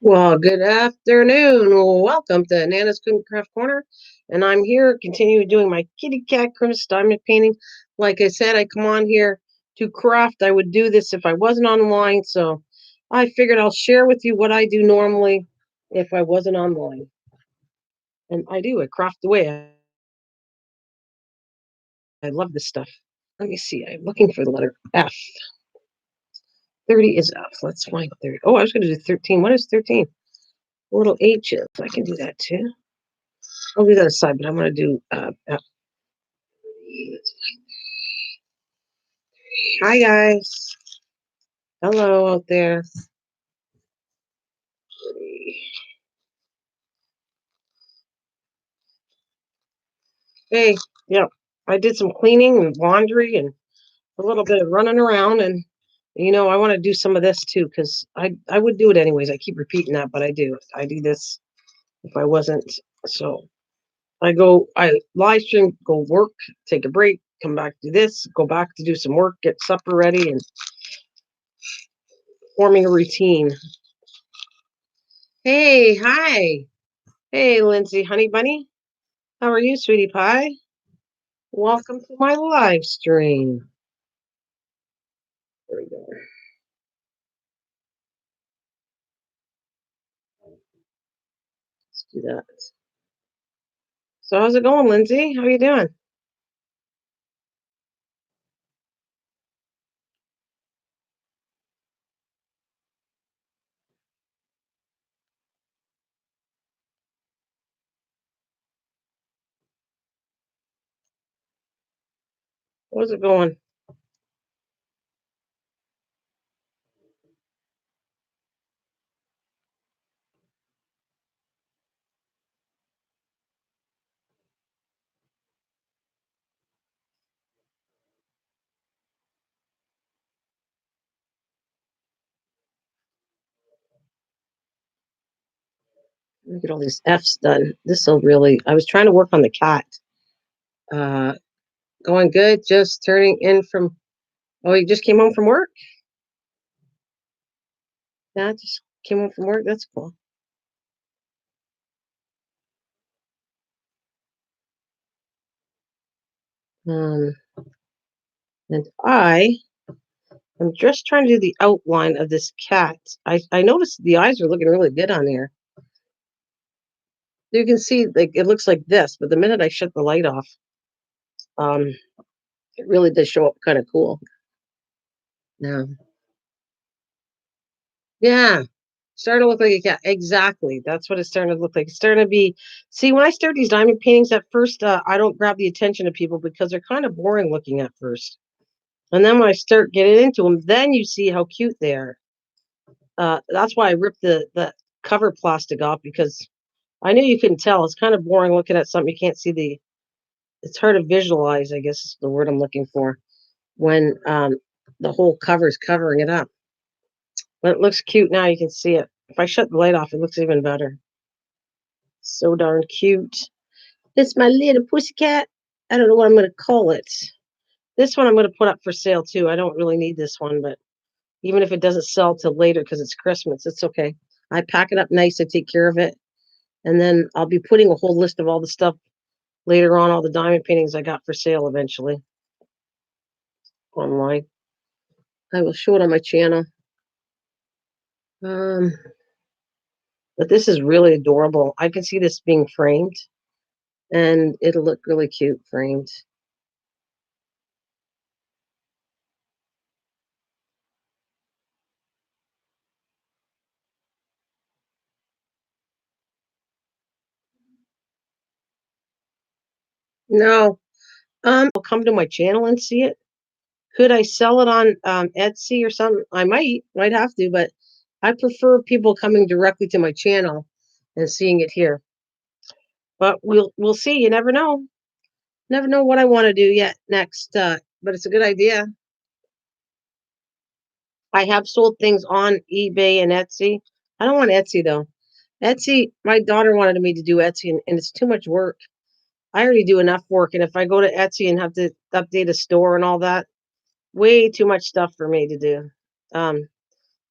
Well, good afternoon. Welcome to Nana's Craft Corner. And I'm here continuing doing my kitty cat Christmas diamond painting. Like I said, I come on here to craft. I would do this if I wasn't online. So I figured I'll share with you what I do normally if I wasn't online. And I do, I craft away. I love this stuff. Let me see. I'm looking for the letter F. 30 is F. Let's find 30. Oh, I was going to do 13. What is 13? Little H's. I can do that too. I'll do that aside, but I'm going to do F. Hi, guys. Hello out there. Hey, yeah, I did some cleaning and laundry and a little bit of running around. And, I want to do some of this too because I would do it anyways. I keep repeating that, but I do. I do this if I wasn't. So I live stream, go work, take a break, come back, do this, go back to do some work, get supper ready, and forming a routine. Hey, hi. Hey, Lindsay, honey bunny. How are you, sweetie pie? Welcome to my live stream. There we go. Let's do that. So how's it going, Lindsay? How are you doing? How's it going? Let me get all these F's done. This will really. I was trying to work on the cat. Uh, Going good. Just turning in from. Oh, you just came home from work? Yeah, just came home from work. That's cool. Um, and I am just trying to do the outline of this cat. I noticed the eyes are looking really good on here. You can see like it looks like this, but the minute I shut the light off, um, it really does show up kind of cool. Yeah. Yeah. Starting to look like a cat. Exactly. That's what it's starting to look like. It's starting to be. See, when I start these diamond paintings at first, I don't grab the attention of people because they're kind of boring looking at first. And then when I start getting into them, then you see how cute they are. That's why I ripped the cover plastic off because I knew you couldn't tell. It's kind of boring looking at something you can't see the. It's hard to visualize. I guess is the word I'm looking for when the whole cover is covering it up. But it looks cute now. You can see it. If I shut the light off, it looks even better. So darn cute. It's my little pussycat. I don't know what I'm going to call it. This one I'm going to put up for sale too. I don't really need this one, but even if it doesn't sell till later because it's Christmas, it's okay. I pack it up nice. I take care of it. And then I'll be putting a whole list of all the stuff later on, all the diamond paintings I got for sale eventually online. I will show it on my channel. Um, but this is really adorable. I can see this being framed and it'll look really cute framed. No, come to my channel and see it. Could I sell it on Etsy or something? I might have to, but I prefer people coming directly to my channel and seeing it here. But we'll see. You never know. Never know what I want to do yet next. But it's a good idea. I have sold things on eBay and Etsy. I don't want Etsy though. Etsy, my daughter wanted me to do Etsy, and it's too much work. I already do enough work, and if I go to Etsy and have to update a store and all that, way too much stuff for me to do. Um,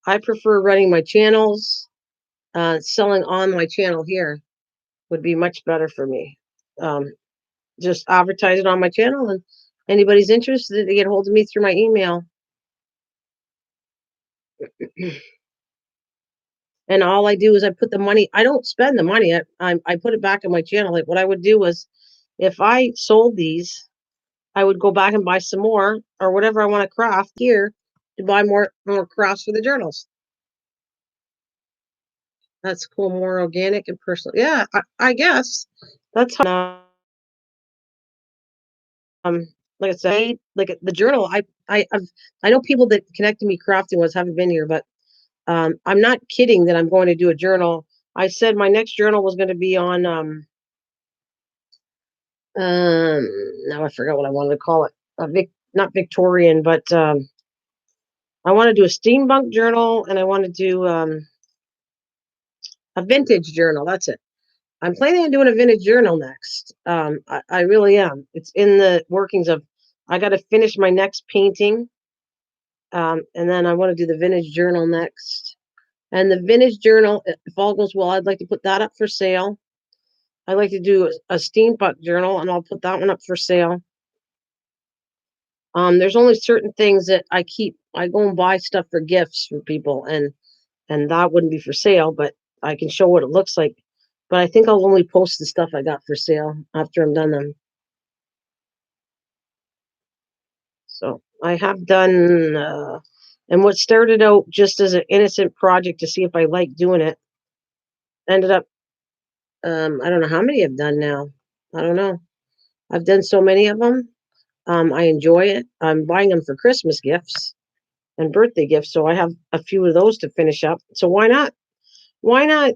I prefer running my channels, selling on my channel here would be much better for me. Um, just advertise it on my channel, and anybody's interested, they get hold of me through my email. And all I do is I put the money. I don't spend the money. I put it back in my channel. Like what I would do was, if I sold these, I would go back and buy some more or whatever I want to craft here to buy more crafts for the journals. That's cool. More organic and personal. Yeah, I guess that's how. Um, like I say, like the journal. I know people that connected me crafting was haven't been here, but I'm not kidding that I'm going to do a journal. I said my next journal was going to be on um now I forgot what I wanted to call it. Not Victorian, but I want to do a steampunk journal, and I want to do a vintage journal. That's it. I'm planning on doing a vintage journal next. I really am. It's in the workings of. I got to finish my next painting, and then I want to do the vintage journal next. And the vintage journal, if all goes well, I'd like to put that up for sale. I like to do a steampunk journal, and I'll put that one up for sale. There's only certain things that I keep. I go and buy stuff for gifts for people, and that wouldn't be for sale, but I can show what it looks like. But I think I'll only post the stuff I got for sale after I'm done them. So I have done, and what started out just as an innocent project to see if I like doing it ended up. I don't know how many I've done now. I don't know. I've done so many of them. I enjoy it. I'm buying them for Christmas gifts and birthday gifts, so I have a few of those to finish up. So why not? Why not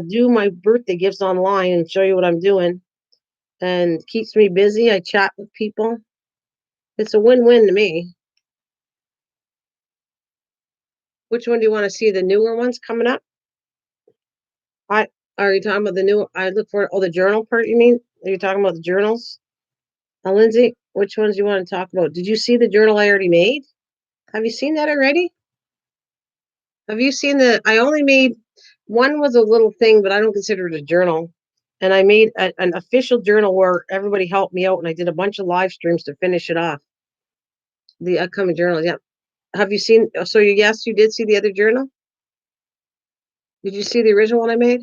do my birthday gifts online and show you what I'm doing? And keeps me busy. I chat with people. It's a win-win to me. Which one do you want to see? The newer ones coming up? I Are you talking about the new? I look for the journal part. You mean? Are you talking about the journals? Lindsay, which ones do you want to talk about? Did you see the journal I already made? Have you seen that already? Have you seen the? I only made one was a little thing, but I don't consider it a journal. And I made an official journal where everybody helped me out, and I did a bunch of live streams to finish it off. The upcoming journal, yeah. Have you seen? So yes, you did see the other journal. Did you see the original one I made?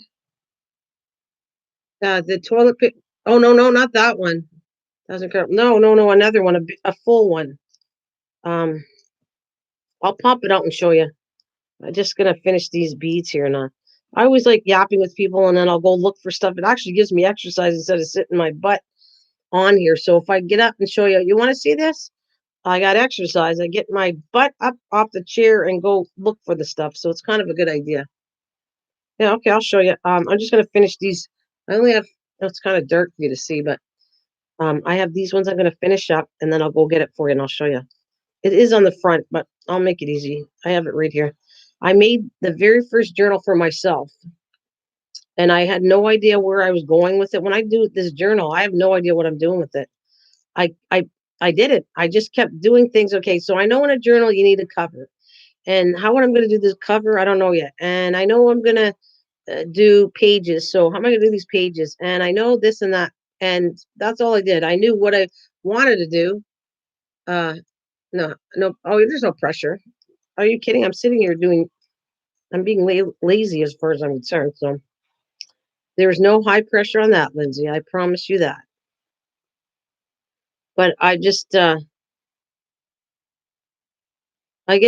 The toilet paper. Oh no, no, not that one. Doesn't count. No, no, no, another one, a full one. Um, I'll pop it out and show you. I'm just gonna finish these beads here now. I always like yapping with people, and then I'll go look for stuff. It actually gives me exercise instead of sitting my butt on here. So if I get up and show you, you want to see this? I got exercise. I get my butt up off the chair and go look for the stuff. So it's kind of a good idea. Yeah, okay, I'll show you. I'm just gonna finish these. I only have. It's kind of dark for you to see, but I have these ones I'm gonna finish up, and then I'll go get it for you, and I'll show you. It is on the front, but I'll make it easy. I have it right here. I made the very first journal for myself, and I had no idea where I was going with it. When I do this journal, I have no idea what I'm doing with it. I I I did it. I just kept doing things. Okay, so I know in a journal you need a cover, and how I'm going to do this cover, I don't know yet. And I know I'm going to do pages. So how am I going to do these pages? And I know this and that, and that's all I did. I knew what I wanted to do. Uh, no, no. Oh, there's no pressure. Are you kidding? I'm sitting here doing. I'm being lazy as far as I'm concerned. So there's no high pressure on that, Lindsay. I promise you that. But I guess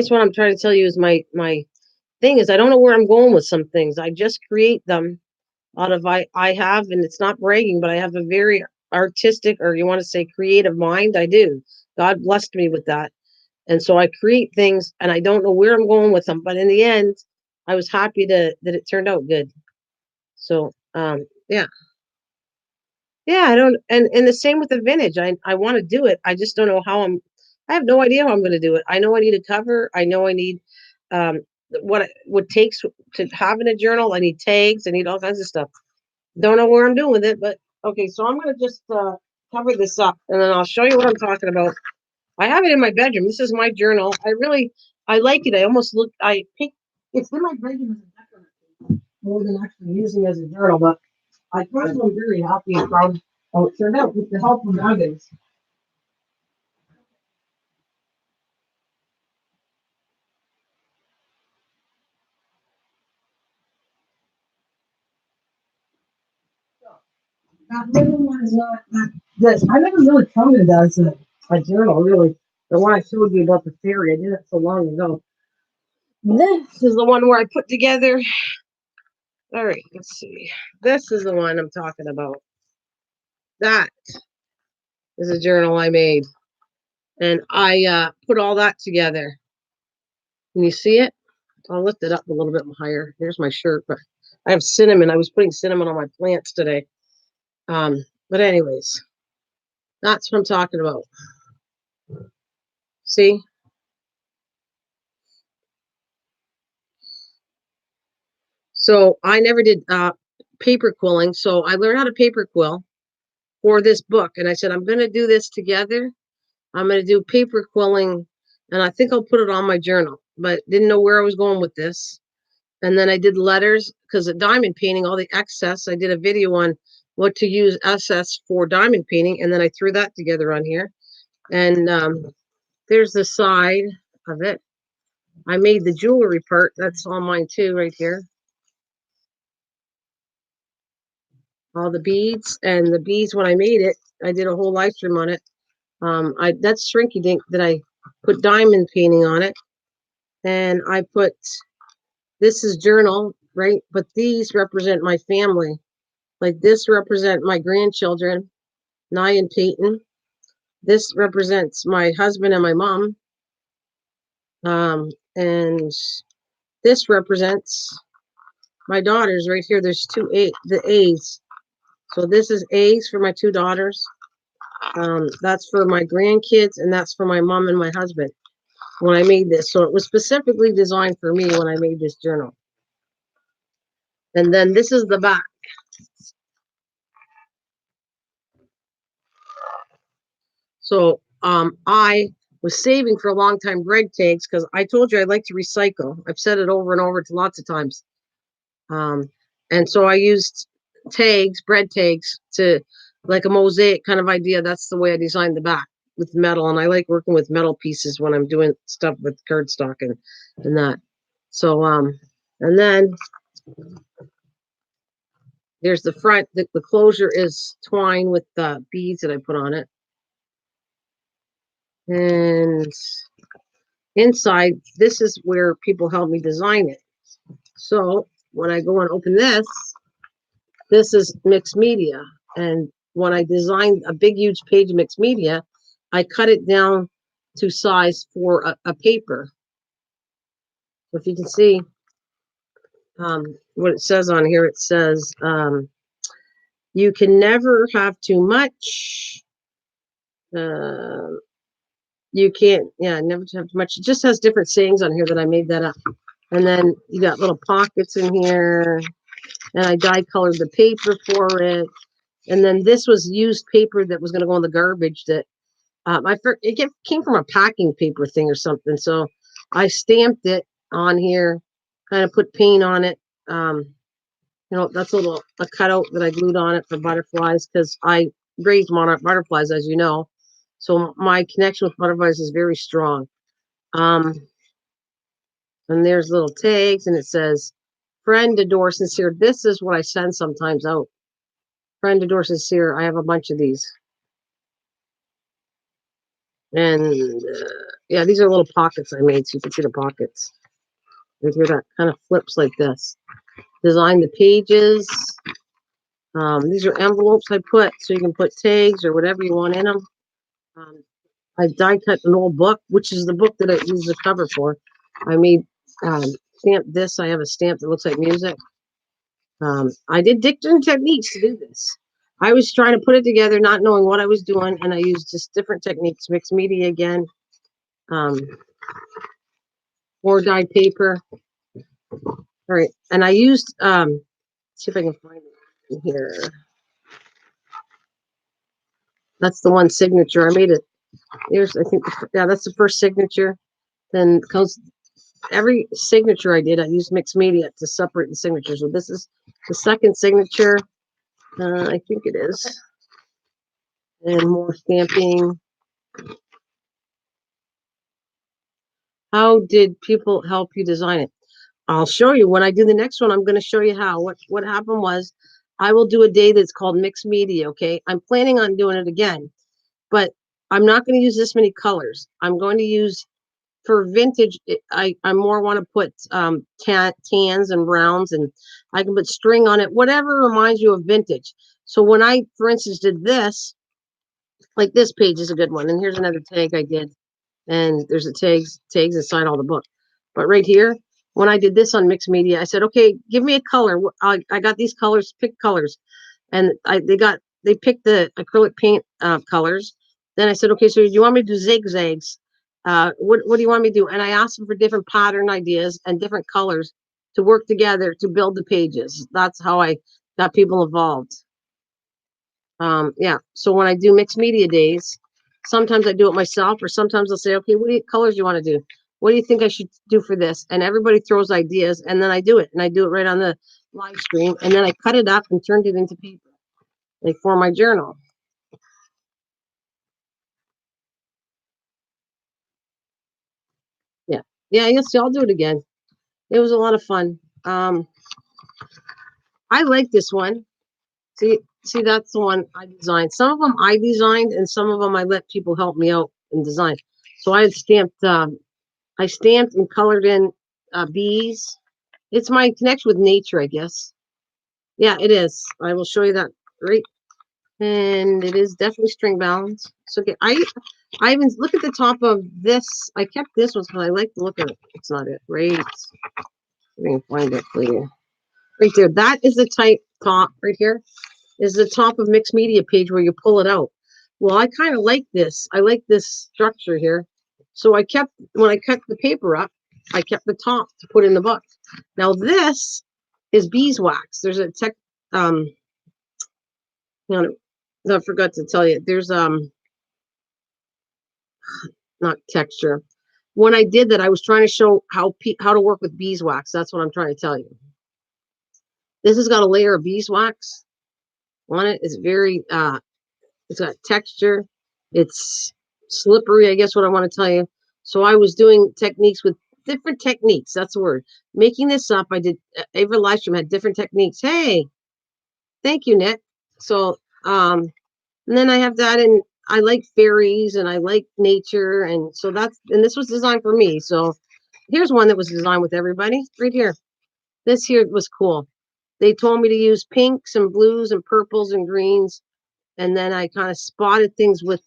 what I'm trying to tell you is my thing is I don't know where I'm going with some things. I just create them out of I have, and it's not bragging, but I have a very artistic, or you want to say creative mind. I do. God blessed me with that. And so I create things, and I don't know where I'm going with them, but in the end, I was happy that it turned out good. So yeah. Yeah, I don't, and the same with the vintage. I want to do it. I just don't know how I'm. I have no idea how I'm going to do it. I know I need a cover. I know I need what takes to have in a journal. I need tags. I need all kinds of stuff. Don't know where I'm doing with it, but Okay, so I'm gonna just cover this up, and then I'll show you what I'm talking about. I have it in my bedroom. This is my journal. I like it. I almost look. I think it's in my bedroom as a decorative more than actually using it as a journal. But I kind of am very happy and proud how it turned out with the help of others. That little one is not that this. I never really counted as a journal, really. The one I showed you about the fairy, I did it so long ago. This is the one where I put together. All right, let's see. This is the one I'm talking about. That is a journal I made, and I put all that together. Can you see it? I'll lift it up a little bit higher. Here's my shirt, but I have cinnamon. I was putting cinnamon on my plants today. But anyways, that's what I'm talking about. See? So I never did paper quilling. So I learned how to paper quill for this book. And I said, I'm going to do this together. I'm going to do paper quilling. And I think I'll put it on my journal, but didn't know where I was going with this. And then I did letters because of diamond painting, all the excess. I did a video on what to use SS for diamond painting. And then I threw that together on here. And there's the side of it. I made the jewelry part. That's all mine too, right here. All the beads, and the beads, when I made it, I did a whole live stream on it. That's Shrinky Dink that I put diamond painting on it. And I put, this is journal, right? But these represent my family. Like this represent my grandchildren, Nye and Peyton. This represents my husband and my mom. And this represents my daughters right here. There's the A's. So this is A's for my two daughters. That's for my grandkids, and that's for my mom and my husband when I made this. So it was specifically designed for me when I made this journal. And then this is the back. So I was saving for a long time bread tags because I told you I like to recycle. I've said it over and over to lots of times. And so I used tags, bread tags, to like a mosaic kind of idea. That's the way I designed the back with metal. And I like working with metal pieces when I'm doing stuff with cardstock and that. So and then there's the front. The closure is twine with the beads that I put on it. And inside, this is where people help me design it. So when I go and open this is mixed media. And when I designed a big, huge page of mixed media, I cut it down to size for a paper. So if you can see what it says on here, it says, you can never have too much. You can't, yeah, never have too much. It just has different sayings on here that I made that up. And then you got little pockets in here. And I dye colored the paper for it. And then this was used paper that was going to go in the garbage that it came from a packing paper thing or something. So I stamped it on here, kind of put paint on it. That's a cutout that I glued on it for butterflies because I raised monarch butterflies, as you know. So my connection with butterflies is very strong. And there's little tags, and it says, "Friend, adore, sincere." This is what I send sometimes out. Friend, adore, sincere. I have a bunch of these. And yeah, these are little pockets I made, so you can see the pockets. Right here, that kind of flips like this. Design the pages. These are envelopes I put, so you can put tags or whatever you want in them. I die cut an old book, which is the book that I used the cover for. I made stamp this. I have a stamp that looks like music. I did different techniques to do this. I was trying to put it together, not knowing what I was doing, and I used just different techniques. Mixed media again, or dyed paper. All right, and I used see if I can find it in here. That's the one signature. I made it. Here's, I think, yeah, that's the first signature. Then comes every signature I did. I used mixed media to separate the signatures. So this is the second signature. I think it is. And more stamping. How did people help you design it? I'll show you when I do the next one. I'm going to show you how. What happened was, I will do a day that's called mixed media. Okay, I'm planning on doing it again, but I'm not going to use this many colors. I'm going to use for vintage. I more want to put tans and browns, and I can put string on it. Whatever reminds you of vintage. So when I, for instance, did this, like this page is a good one, and here's another tag I did. And there's a tags inside all the book. But right here, when I did this on mixed media, I said, okay, give me a color. I got these colors, pick colors. And they picked the acrylic paint colors. Then I said, okay, so do you want me to do zigzags? What do you want me to do? And I asked them for different pattern ideas and different colors to work together to build the pages. That's how I got people involved. Yeah. So when I do mixed media days, sometimes I do it myself, or sometimes I'll say, okay, colors do you want to do? What do you think I should do for this? And everybody throws ideas, and then I do it, and I do it right on the live stream, and then I cut it up and turned it into paper, like for my journal. Yeah. Yeah. You'll see. I'll do it again. It was a lot of fun. I like this one. See, that's the one I designed. Some of them I designed, and some of them I let people help me out and design. So I had stamped. I stamped and colored in bees. It's my connection with nature, I guess. Yeah, it is. I will show you that right. And it is definitely string bound. So okay, I even look at the top of this. I kept this one because I like the look of it. It's not it. Right. Let me find it for you. Right there. That is the type top right here. Is the top of mixed media page where you pull it out. Well, I kind of like this. I like this structure here. So I kept, when I cut the paper up, I kept the top to put in the book. Now this is beeswax. There's a you know, I forgot to tell you. There's not texture. When I did that, I was trying to show how to work with beeswax. That's what I'm trying to tell you. This has got a layer of beeswax on it. It's very it's got texture. It's slippery, I guess what I want to tell you. So I was doing techniques with different techniques. That's the word. Making this up. I did every live stream had different techniques. Hey, thank you, Nick. So and then I have that, and I like fairies and I like nature, and so and this was designed for me. So here's one that was designed with everybody right here. This here was cool. They told me to use pinks and blues and purples and greens, and then I kind of spotted things with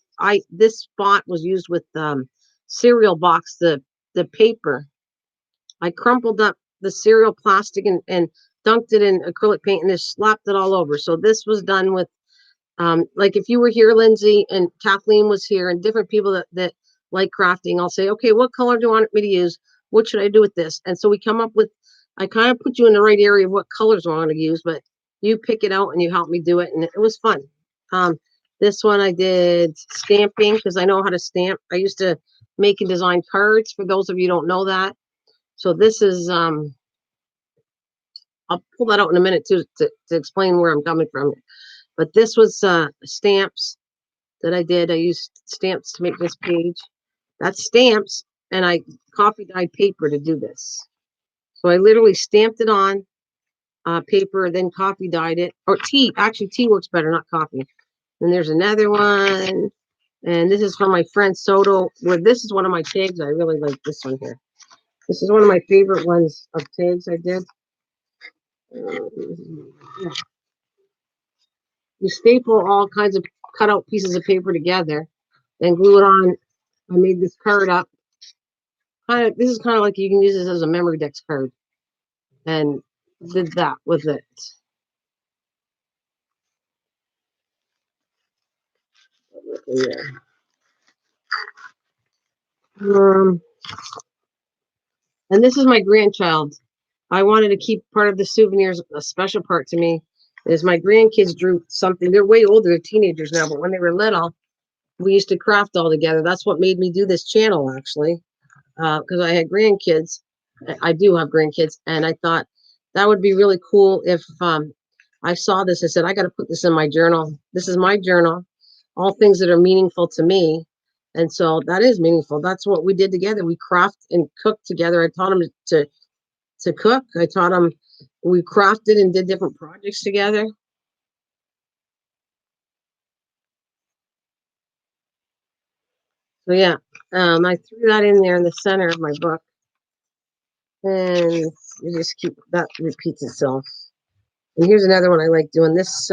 this spot was used with cereal box, the paper. I crumpled up the cereal plastic and dunked it in acrylic paint and just slapped it all over. So this was done with like if you were here, Lindsay, and Kathleen was here, and different people that like crafting, I'll say, okay, what color do you want me to use? What should I do with this? And so we come up with, I kind of put you in the right area of what colors I want to use, but you pick it out and you help me do it. And it was fun. This one I did stamping because I know how to stamp. I used to make and design cards for those of you who don't know that. So this is, I'll pull that out in a minute too, to explain where I'm coming from. But this was stamps that I did. I used stamps to make this page. That's stamps, and I coffee dyed paper to do this. So I literally stamped it on paper, then coffee dyed it. Or tea. Actually, tea works better, not coffee. And there's another one. And this is from my friend Soto, where this is one of my tags. I really like this one here. This is one of my favorite ones of tags I did. You staple all kinds of cut out pieces of paper together, then glue it on. I made this card up. This is kind of like you can use this as a memory dex card, and did that with it. Yeah. And this is my grandchild. I wanted to keep part of the souvenirs a special part to me. Is my grandkids drew something. They're way older, they're teenagers now, but when they were little, We used to craft all together. That's what made me do this channel, actually, because I had grandkids. I do have grandkids, and I thought that would be really cool if I saw this. I said, I got to put this in my journal. This is my journal, all things that are meaningful to me. And so that is meaningful. That's what we did together. We craft and cooked together. I taught him to cook. I taught him, we crafted and did different projects together. So yeah, I threw that in there in the center of my book, and you just keep that repeats itself. And here's another one I like doing. This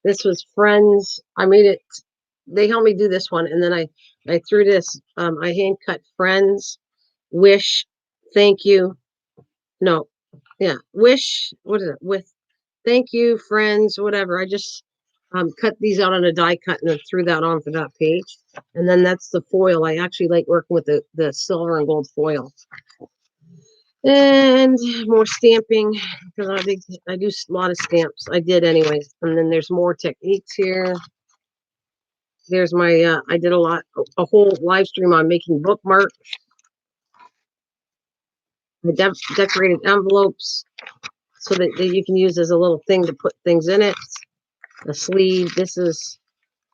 was Friends. I made it. They helped me do this one, and then I threw this. I hand cut Friends, Wish, Thank You. No, yeah, Wish. What is it? With Thank You, Friends, whatever. I just cut these out on a die cut and then threw that on for that page. And then that's the foil. I actually like working with the silver and gold foil. And more stamping because I do a lot of stamps. I did anyways. And then there's more techniques here. There's my I did a whole live stream on making bookmarks. I decorated envelopes so that you can use as a little thing to put things in it. A sleeve. This is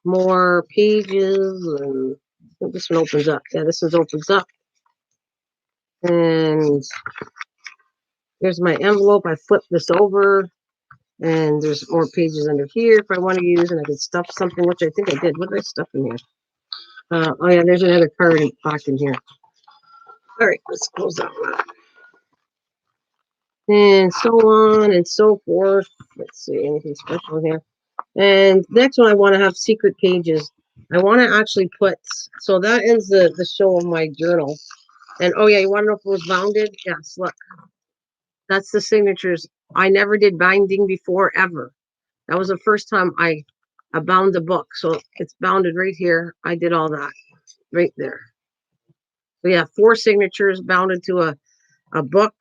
more pages, and I think this one opens up. Yeah, this one opens up. And there's my envelope. I flip this over, and there's more pages under here if I want to use, and I could stuff something, which I think I did. What did I stuff in here? Oh yeah, there's another card back in here. All right, let's close that one up. And so on and so forth. Let's see, anything special here. And next one, I want to have secret pages. I want to actually put, so that ends the show of my journal. And oh yeah, you want to know if it was bounded? Yes, look. That's the signatures. I never did binding before, ever. That was the first time I bound a book. So it's bounded right here. I did all that right there. So yeah, 4 signatures bounded to a book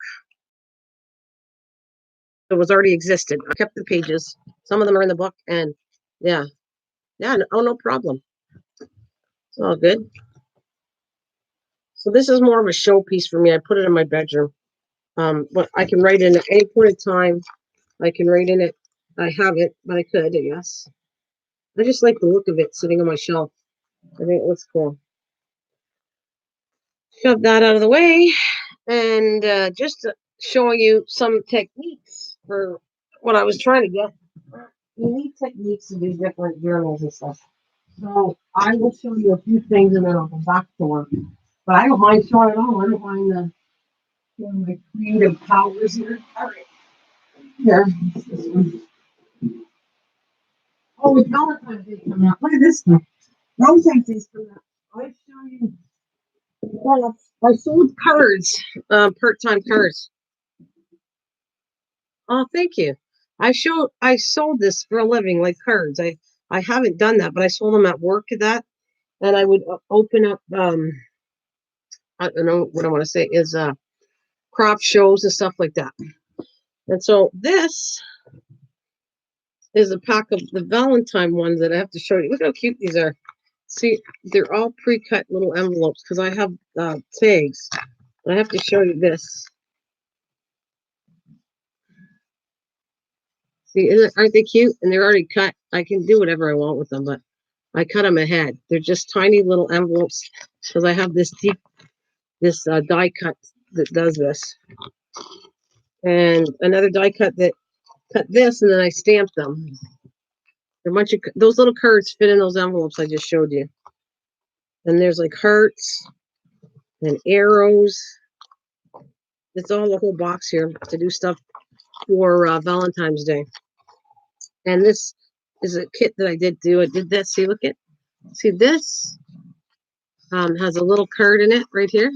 that was already existed. I kept the pages. Some of them are in the book, and yeah. Yeah, oh, no problem. It's all good. So this is more of a showpiece for me. I put it in my bedroom. But I can write in at any point in time. I can write in it. I have it, but I could, yes. I just like the look of it sitting on my shelf. I think it looks cool. Shove that out of the way, and just showing you some techniques for what I was trying to get. You need techniques to do different journals and stuff. So I will show you a few things, and then I'll go back to work. But I don't mind showing it all. I don't mind showing my creative powers here. All right, here. This one. Oh, it's Valentine's Day coming up. Look at this one. Valentine's Day's coming up. I'll show you. Well, I sold cards, part-time cards. Oh, thank you. I sold this for a living, like cards. I haven't done that, but I sold them at work at that, and I would open up. I don't know what I want to say is craft shows and stuff like that. And so this is a pack of the Valentine ones that I have to show you. Look how cute these are. See, they're all pre-cut little envelopes because I have tags. I have to show you this. See, aren't they cute? And they're already cut. I can do whatever I want with them, but I cut them ahead. They're just tiny little envelopes because I have this die cut that does this, and another die cut that cut this, and then I stamp them. A bunch of those little cards fit in those envelopes I just showed you. And there's like hearts and arrows. It's all the whole box here to do stuff for Valentine's Day. And this is a kit that I did do. I did this. See, look at, see this has a little card in it right here.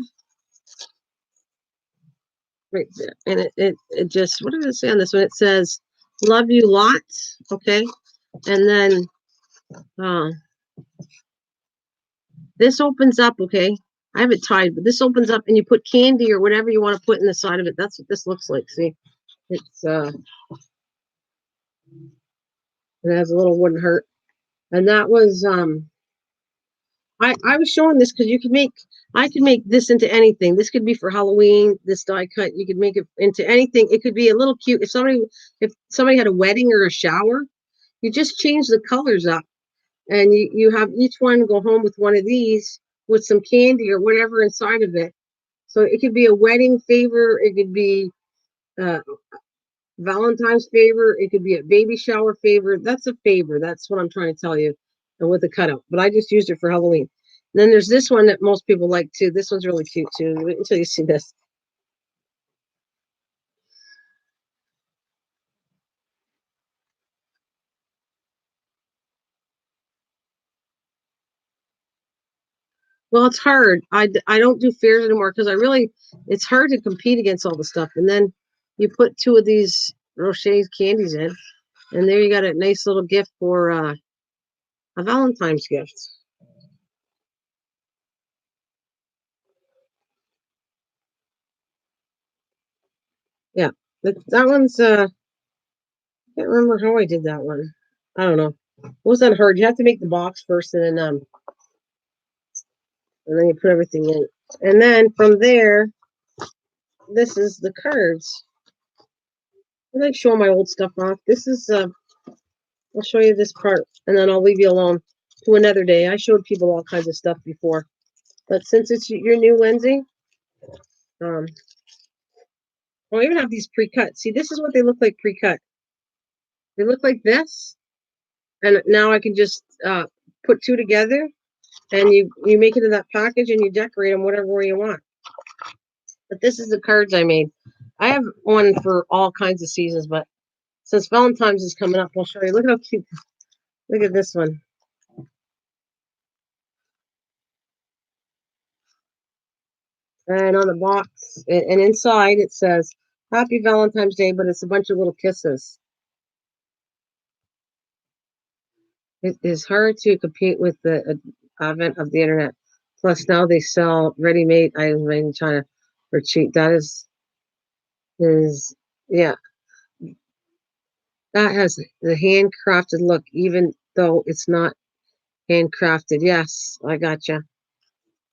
Right there. And it just, what does it say on this one? It says, love you lots. Okay. And then this opens up. Okay. I have it tied, but this opens up and you put candy or whatever you want to put in the side of it. That's what this looks like. See, it's, it has a little wooden heart. And that was, I was showing this because I could make this into anything. This could be for Halloween. This die cut, you could make it into anything. It could be a little cute. If somebody had a wedding or a shower, you just change the colors up, and you have each one go home with one of these with some candy or whatever inside of it. So it could be a wedding favor. It could be uh, Valentine's favor. It could be a baby shower favor. That's a favor. That's what I'm trying to tell you. And with the cutout. But I just used it for Halloween. And then there's this one that most people like too. This one's really cute too. Wait until you see this. Well, it's hard. I don't do fairs anymore because it's hard to compete against all the stuff. And then you put two of these Rocher's candies in, and there you got a nice little gift for a Valentine's gift. Yeah, that one's can't remember how I did that one. I don't know. It wasn't hard. You have to make the box first, and then you put everything in. And then from there, this is the cards. I like showing my old stuff off. This is I'll show you this part, and then I'll leave you alone to another day. I showed people all kinds of stuff before, but since it's your new Lindsay, um, I'll even have these pre-cut. See, this is what they look like pre-cut. They look like this, and now I can just put two together, and you make it in that package, and you decorate them whatever way you want. But this is the cards I made. I have one for all kinds of seasons, but since Valentine's is coming up, I'll show you. Look at how cute. Look at this one. And on the box and inside it says Happy Valentine's Day, but it's a bunch of little kisses. It is hard to compete with the advent of the internet. Plus, now they sell ready-made items made in China for cheap. That is yeah, that has the handcrafted look, even though it's not handcrafted. Yes, I gotcha.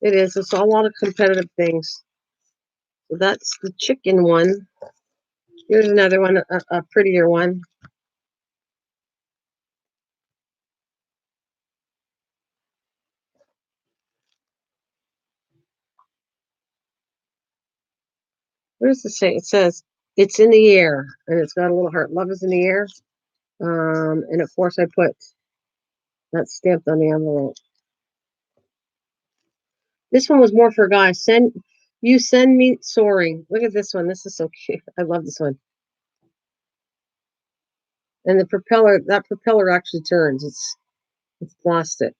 It is. It's a lot of competitive things. So that's the chicken one. Here's another one, a prettier one. What does it say? It says it's in the air, and it's got a little heart. Love is in the air. And of course I put that stamped on the envelope. This one was more for guys. Send me soaring. Look at this one. This is so cute. I love this one. And that propeller actually turns. It's plastic.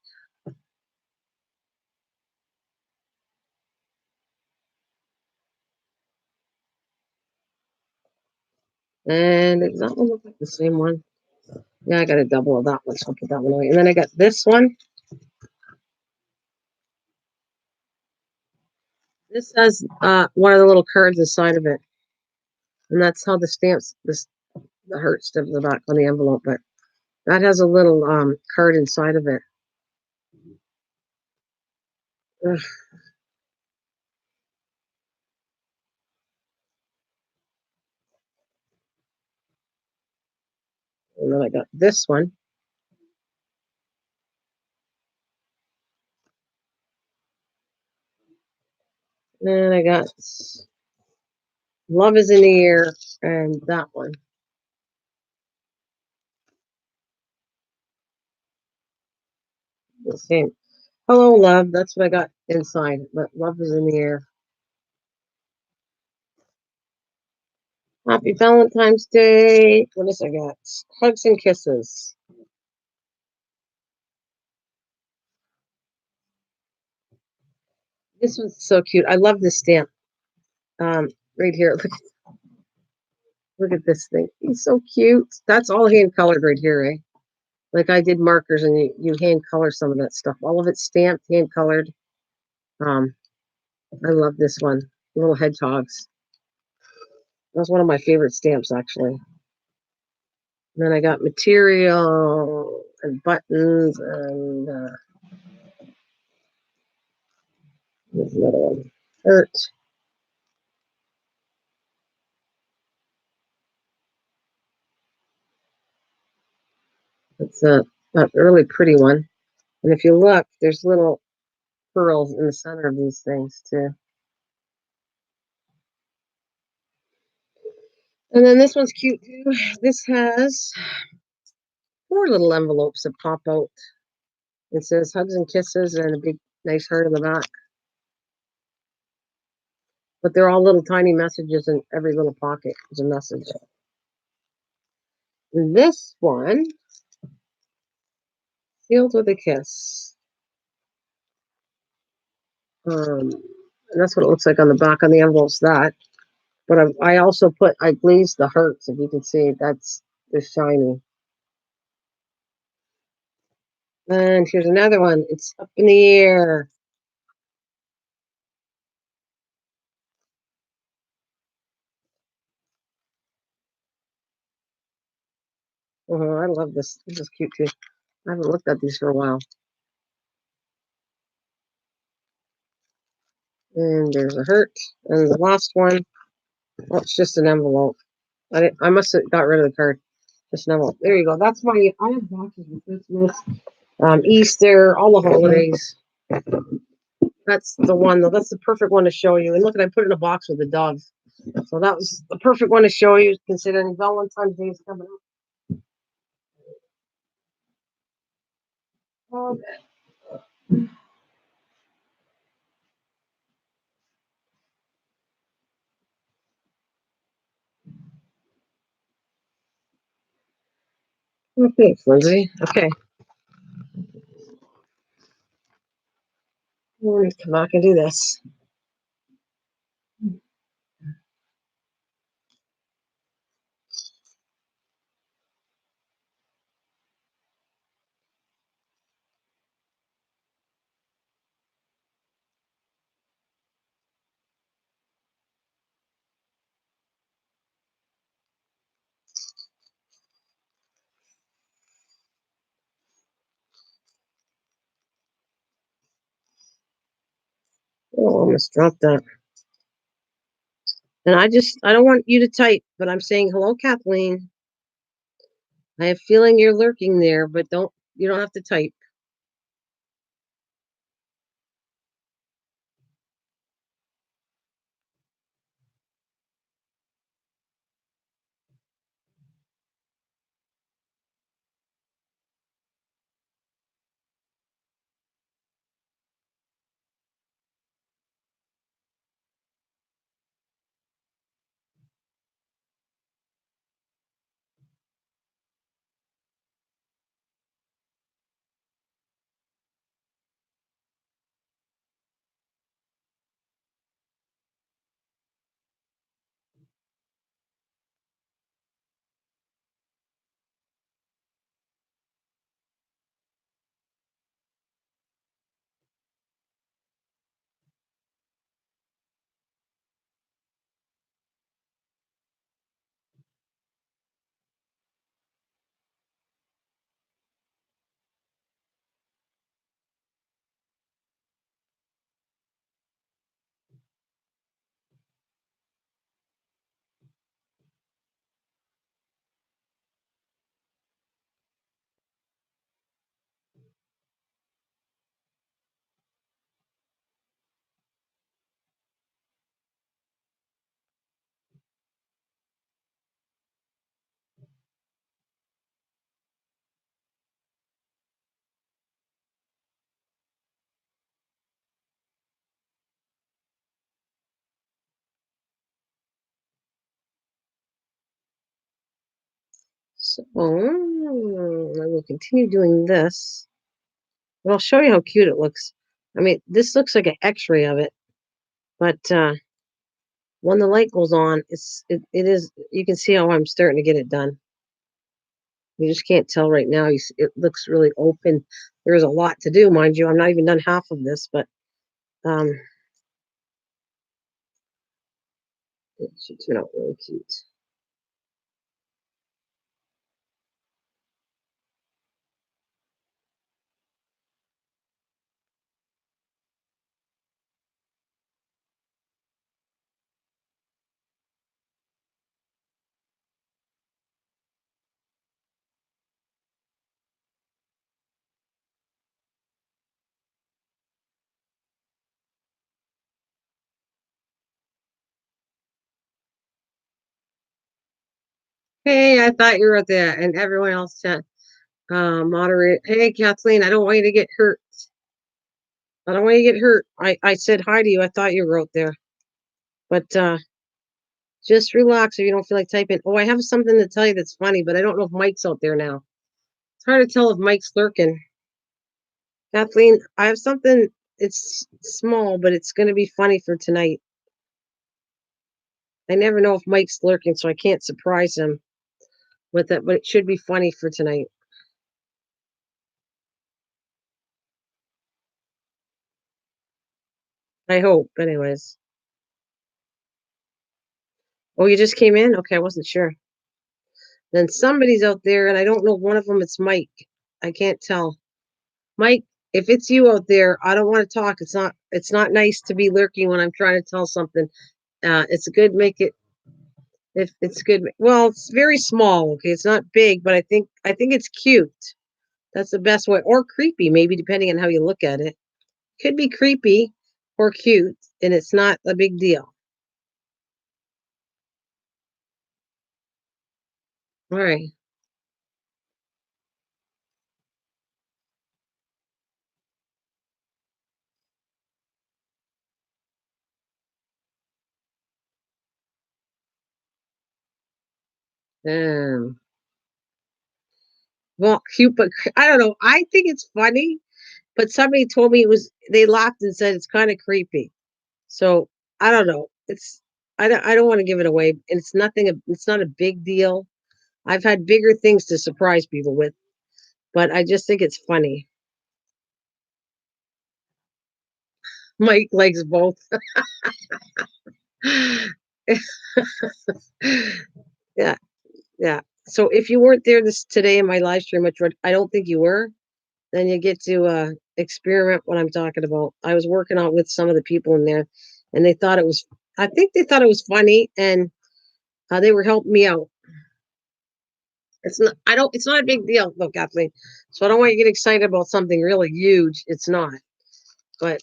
And does that one look like the same one? Yeah, I got a double of that one, so I'll put that one away. And then I got this one. This has one of the little cards inside of it. And that's how the heart stamp in the back on the envelope, but that has a little card inside of it. Ugh. And then I got this one. And I got Love is in the Air and that one. The same. Hello, love. That's what I got inside. But Love is in the Air. Happy Valentine's Day. What else I got? Hugs and kisses. This one's so cute. I love this stamp. Right here. Look at this thing. He's so cute. That's all hand colored right here, eh? Like I did markers and you hand color some of that stuff. All of it stamped, hand colored. Um, I love this one. Little hedgehogs. That's one of my favorite stamps, actually. And then I got material and buttons and There's another one. Hurt. It's a really pretty one. And if you look, there's little pearls in the center of these things too. And then this one's cute too. This has 4 little envelopes that pop out. It says hugs and kisses and a big nice heart in the back. But they're all little tiny messages in every little pocket is a message. This one, sealed with a kiss. And that's what it looks like on the back on the envelopes. That, but I also I glazed the hearts. If you can see, they're shiny. And here's another one. It's up in the air. Oh, I love this. This is cute too. I haven't looked at these for a while. And there's a heart. And the last one, oh, it's just an envelope. I must have got rid of the card. Just an envelope. There you go. That's why I have boxes for Christmas, Easter, all the holidays. That's the one, though. That's the perfect one to show you. And look, I put it in a box with the dogs. So that was the perfect one to show you, considering Valentine's Day is coming up. Okay, Lindsay. Okay. We're going to come back and do this. Oh, I almost dropped that. And I don't want you to type, but I'm saying, hello, Kathleen. I have a feeling you're lurking there, but you don't have to type. So I will continue doing this. And I'll show you how cute it looks. I mean, this looks like an X-ray of it, but when the light goes on, it is. You can see how I'm starting to get it done. You just can't tell right now. It looks really open. There's a lot to do, mind you. I'm not even done half of this, but um, it should turn out really cute. Hey, I thought you wrote that, and everyone else chat moderate. Hey, Kathleen, I don't want you to get hurt. I don't want you to get hurt. I said hi to you. I thought you wrote there, but just relax if you don't feel like typing. Oh, I have something to tell you that's funny, but I don't know if Mike's out there now. It's hard to tell if Mike's lurking. Kathleen, I have something. It's small, but it's going to be funny for tonight. I never know if Mike's lurking, so I can't surprise him with it, but it should be funny for tonight. I hope, anyways. Oh, you just came in? Okay, I wasn't sure. Then somebody's out there, and I don't know one of them. It's Mike. I can't tell. Mike, if it's you out there, I don't want to talk. It's not nice to be lurking when I'm trying to tell something. It's good. Make it if it's good. Well, it's very small. Okay, it's not big, but I think it's cute. That's the best way, or creepy, maybe depending on how you look at it. Could be creepy or cute, and it's not a big deal. All right. Um, well, cute, but I don't know. I think it's funny, but somebody told me it was. They laughed and said it's kind of creepy. So I don't know. I don't want to give it away. It's nothing. It's not a big deal. I've had bigger things to surprise people with, but I just think it's funny. Mike likes both. Yeah, yeah. So if you weren't there this today in my live stream, which I don't think you were, then you get to experiment what I'm talking about. I was working out with some of the people in there, and they thought it was. I think they thought it was funny, and they were helping me out. It's not. I don't. It's not a big deal, though, Kathleen. So I don't want you to get excited about something really huge. It's not. But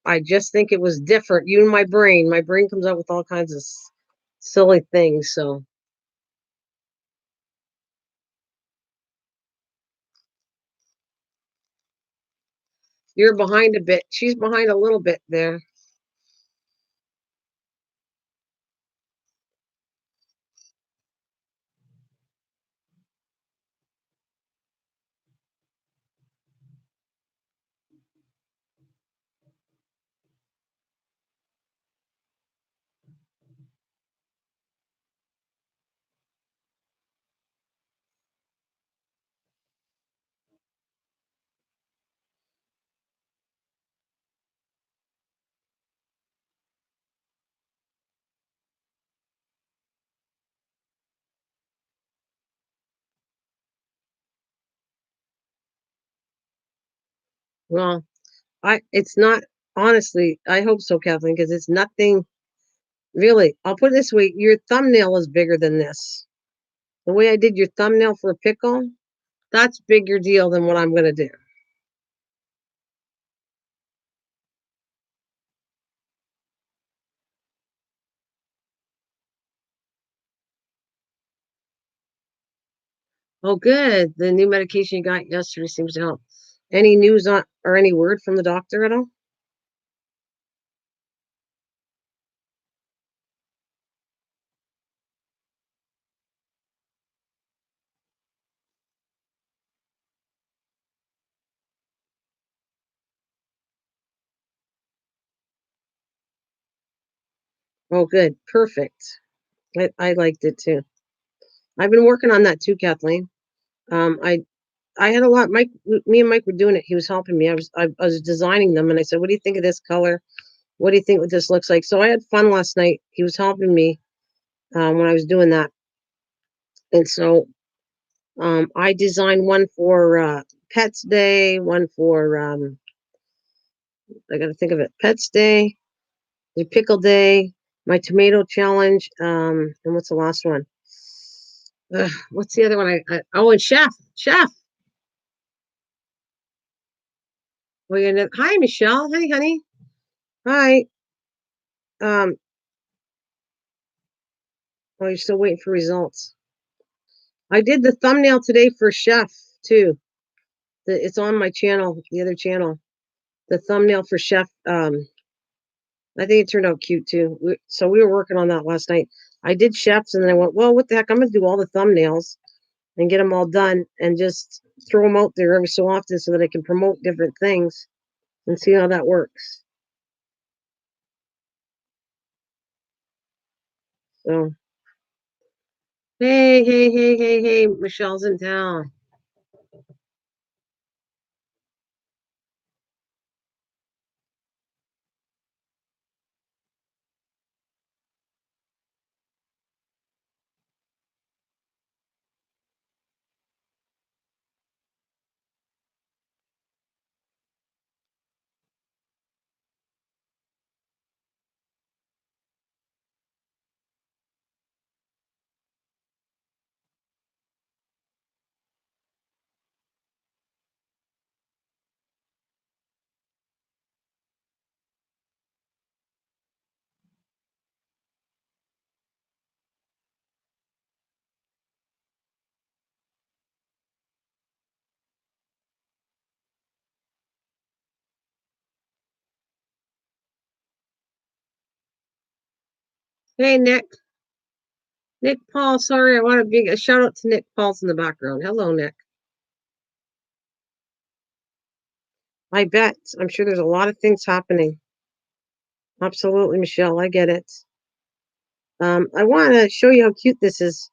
I just think it was different. You and my brain. My brain comes up with all kinds of silly things. So you're behind a bit. She's behind a little bit there. Well, I. It's not. Honestly, I hope so, Kathleen, because it's nothing really. I'll put it this way: your thumbnail is bigger than this. The way I did your thumbnail for a pickle, that's bigger deal than what I'm gonna do. Oh, good. The new medication you got yesterday seems to help. Any news on or any word from the doctor at all? Oh, good. Perfect. I liked it too. I've been working on that too, Kathleen. I had a lot. Mike, me and Mike were doing it. He was helping me. I was designing them, and I said, "What do you think of this color? What do you think what this looks like?" So I had fun last night. He was helping me when I was doing that, and so I designed one for Pets Day, one for I got to think of it. Pets Day, the Pickle Day, my Tomato Challenge, and what's the last one? What's the other one? Oh, and Chef. Hi, Michelle. Hi, honey. Hi. Um, oh, you're still waiting for results. I did the thumbnail today for Chef too. It's on my channel, the other channel. The thumbnail for Chef. I think it turned out cute too. So we were working on that last night. I did Chefs, and then I went, well, what the heck? I'm gonna do all the thumbnails and get them all done, and just throw them out there every so often so that I can promote different things and see how that works. So, hey, hey, hey, hey, hey, Michelle's in town. Hey, Nick Paul. Sorry, I want a big a shout out to Nick Paul's in the background. Hello, Nick. I bet. I'm sure there's a lot of things happening. Absolutely, Michelle. I get it. I want to show you how cute this is.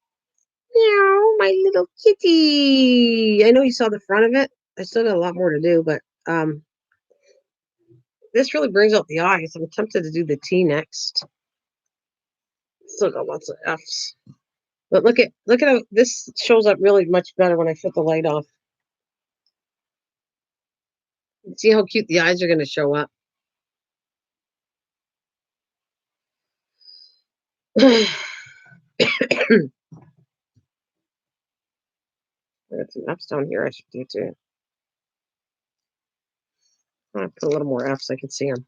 Meow, my little kitty. I know you saw the front of it. I still got a lot more to do, but this really brings out the eyes. I'm tempted to do the T next. Still got lots of F's. But look at how this shows up really much better when I flip the light off. See how cute the eyes are going to show up. I got some F's down here I should do too. I'll put a little more F's so I can see them.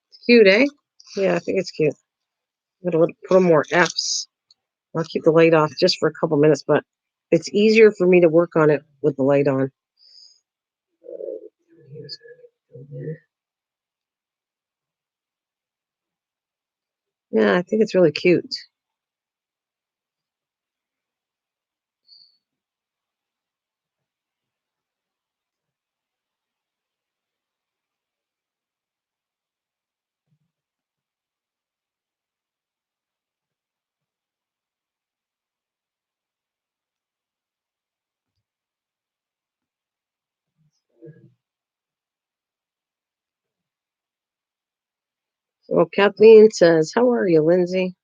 It's cute, eh? Yeah, I think it's cute. I'm going to put more F's. I'll keep the light off just for a couple minutes, but it's easier for me to work on it with the light on. Yeah, I think it's really cute. So Kathleen says, how are you, Lindsay?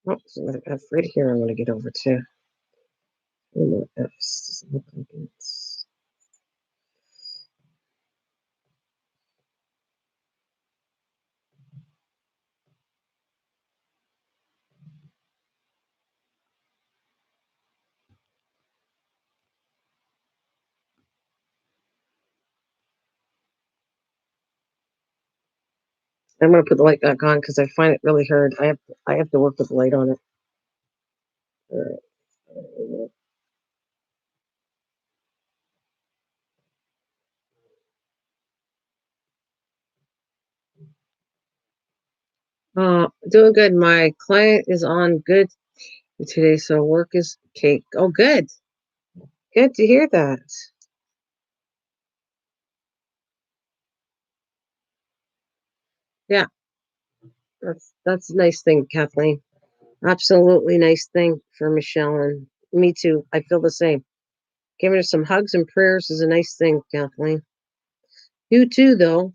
Oh, so another F right here I'm going to get over to. Three more F's. Doesn't look like it's... I'm going to put the light back on because I find it really hard. I have to work with the light on it. All right. Doing good. My client is on good today, so work is cake. Oh, good. Good to hear that. Yeah, That's a nice thing, Kathleen. Absolutely nice thing for Michelle and me too. I feel the same. Giving her some hugs and prayers is a nice thing, Kathleen. You too, though.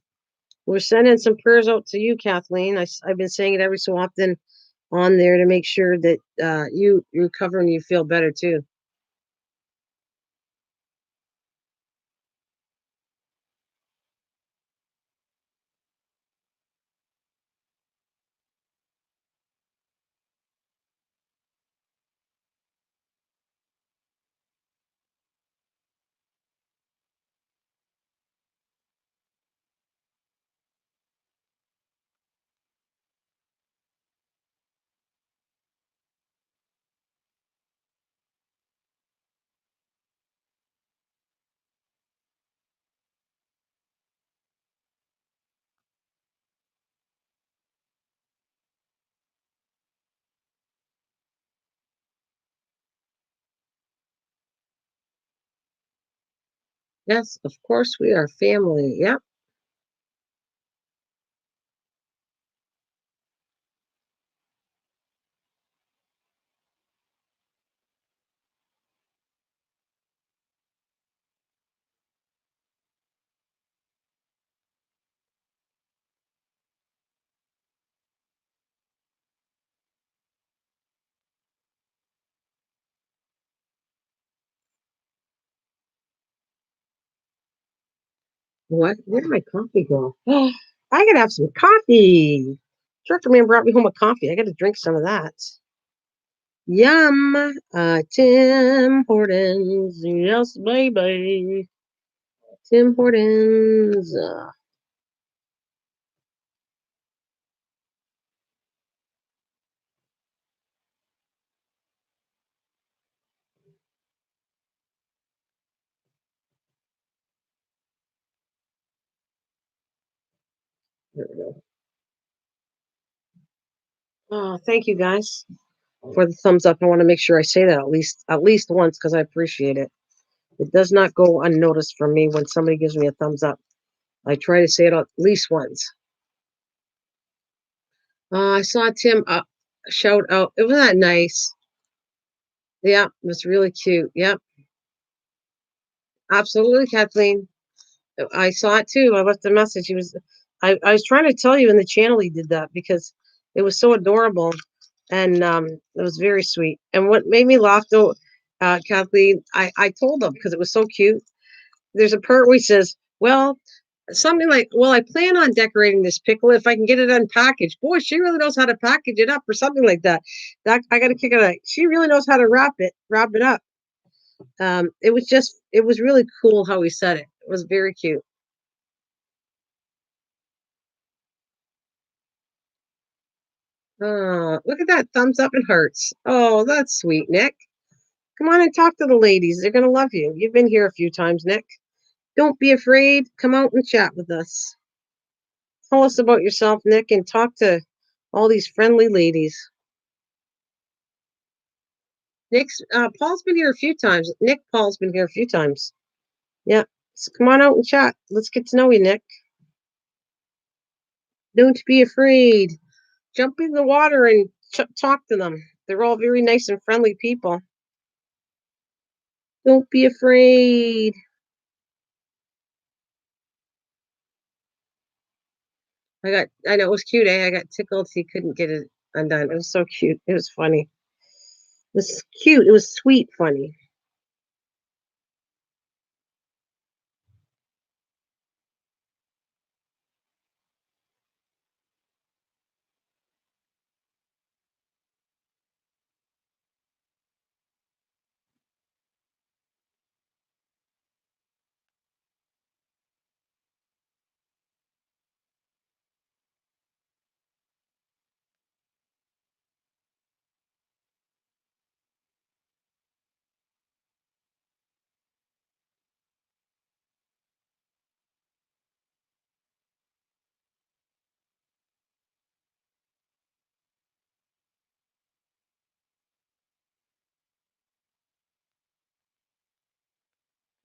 We're sending some prayers out to you, Kathleen. Have been saying it every so often on there to make sure that you recover and you feel better too. Yes, of course we are family. Yep. What? Where did my coffee go? I gotta have some coffee. Trucker man brought me home a coffee. I gotta drink some of that. Yum. Tim Hortons. Yes, baby. Tim Hortons. There we go. Thank you guys for the thumbs up. I want to make sure I say that at least once because I appreciate it. It does not go unnoticed from me when somebody gives me a thumbs up. I try to say it at least once. I saw Tim shout out. It was that nice. Yeah, it was really cute. Yep, absolutely, Kathleen. I saw it too. I left a message. I was trying to tell you in the channel he did that because it was so adorable and it was very sweet. And what made me laugh though, Kathleen, I told him because it was so cute. There's a part where he says, "Well, something like, well, I plan on decorating this pickle if I can get it unpackaged." Boy, she really knows how to package it up or something like that. That I got to kick it out. She really knows how to wrap it up. It was really cool how he said it. It was very cute. Oh, look at that thumbs up and hearts. Oh, that's sweet, Nick. Come on and talk to the ladies. They're gonna love you. You've been here a few times, Nick. Don't be afraid. Come out and chat with us. Tell us about yourself, Nick, and talk to all these friendly ladies. Paul's been here a few times. Nick Paul's been here a few times. Yeah. So come on out and chat. Let's get to know you, Nick. Don't be afraid. Jump in the water and talk to them. They're all very nice and friendly people. Don't be afraid. I know it was cute, eh? I got tickled he couldn't get it undone. It was so cute. It was funny. It was cute. It was sweet funny.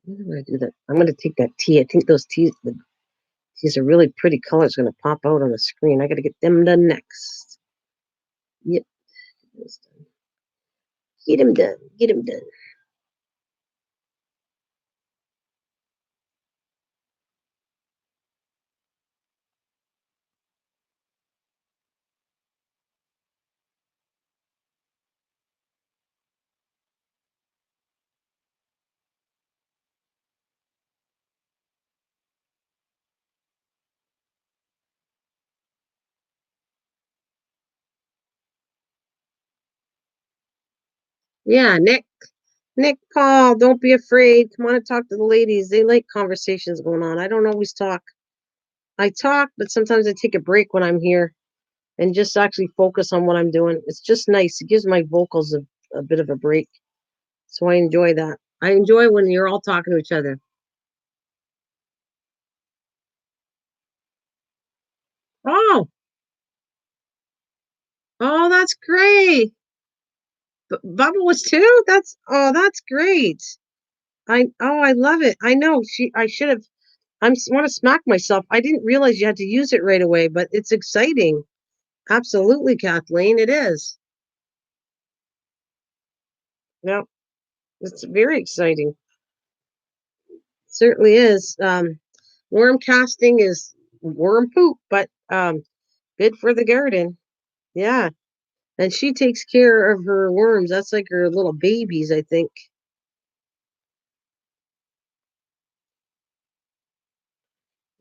When am I gonna do that? I'm gonna take that tea. I think those teas, the These are really pretty colors gonna pop out on the screen. I gotta get them done next. Yep, that's done. Get them done. Get them done. Yeah, Nick, Paul, don't be afraid. Come on and talk to the ladies. They like conversations going on. I don't always talk. I talk, but sometimes I take a break when I'm here and just actually focus on what I'm doing. It's just nice. It gives my vocals a bit of a break. So I enjoy that. I enjoy when you're all talking to each other. Oh, oh, that's great. Bubba was too. That's great. I love it. I know I should have. Want to smack myself. I didn't realize you had to use it right away, but it's exciting. Absolutely, Kathleen, it is. No, it's very exciting. Certainly is. Worm casting is worm poop, but good for the garden. Yeah. And she takes care of her worms. That's like her little babies, I think.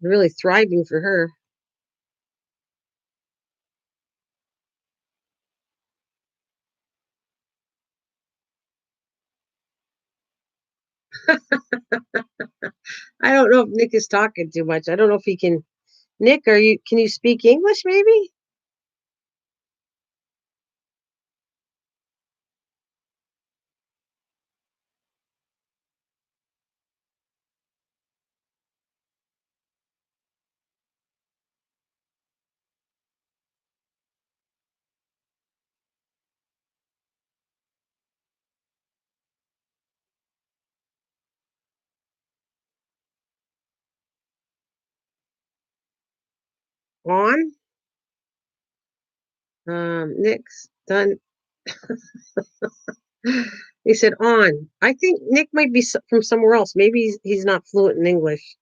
Really thriving for her. I don't know if Nick is talking too much. I don't know if he can. Nick, can you speak English maybe? On? Nick's done. He said on. I think Nick might be from somewhere else. Maybe he's not fluent in English.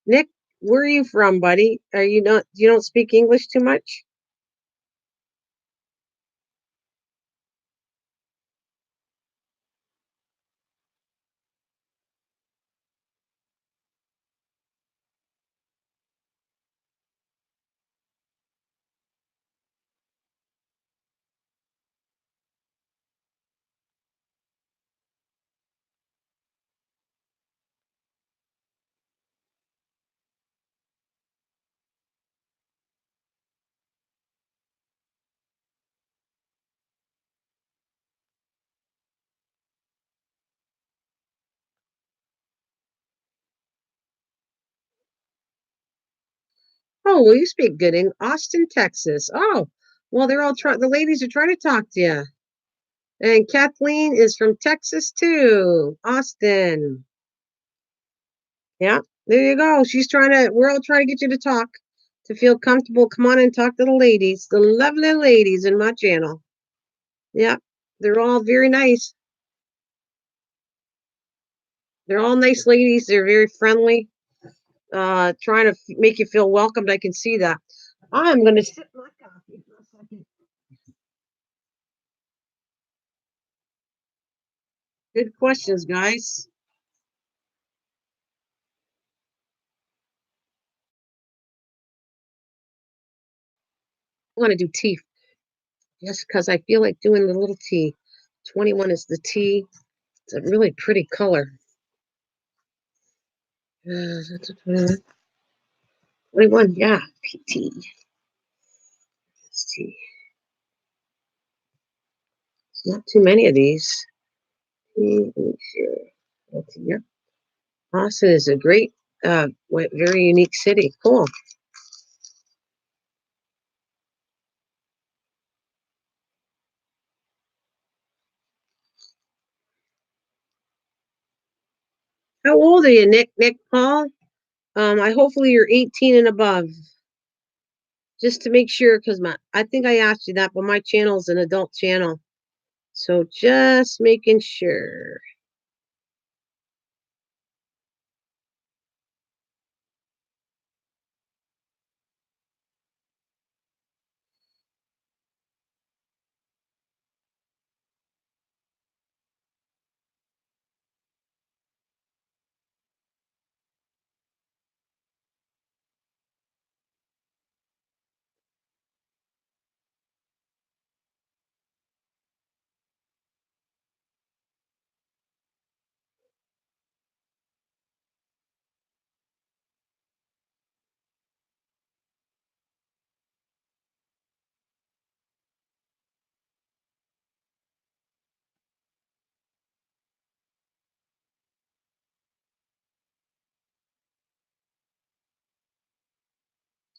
Nick, where are you from, buddy? Are you not? You don't speak English too much? Oh, well, you speak good in Austin, Texas. Oh, well, they're all trying. The ladies are trying to talk to you. And Kathleen is from Texas too, Austin. Yeah, there you go. She's trying to. We're all trying to get you to talk, to feel comfortable. Come on and talk to the ladies, the lovely ladies in my channel. Yeah, they're all very nice. They're all nice ladies. They're very friendly. Trying to make you feel welcomed. I can see that. I'm going to sip my coffee for a second. Good questions, guys. I want to do tea just because I feel like doing the little tea. 21 is the tea. It's a really pretty color. 21, yeah, PT. It's tea. It's not too many of these. Sure. Yeah. Austin is a great, very unique city. Cool. How old are you, Nick? Nick Paul? I hopefully you're 18 and above, just to make sure, because my I think I asked you that, but my channel is an adult channel, so just making sure.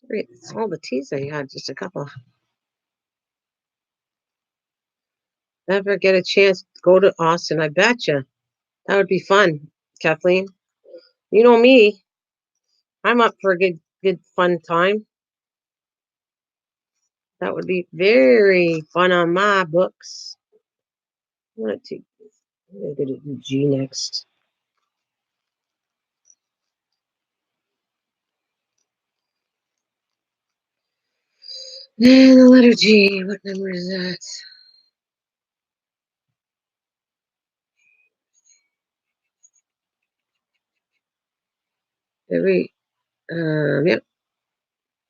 Great, that's all the teas I had, just a couple. Never get a chance to go to Austin, I betcha. That would be fun, Kathleen. You know me, I'm up for a good fun time. That would be very fun on my books. I want to I'm gonna do G next. And the letter G, what number is that? Every yep.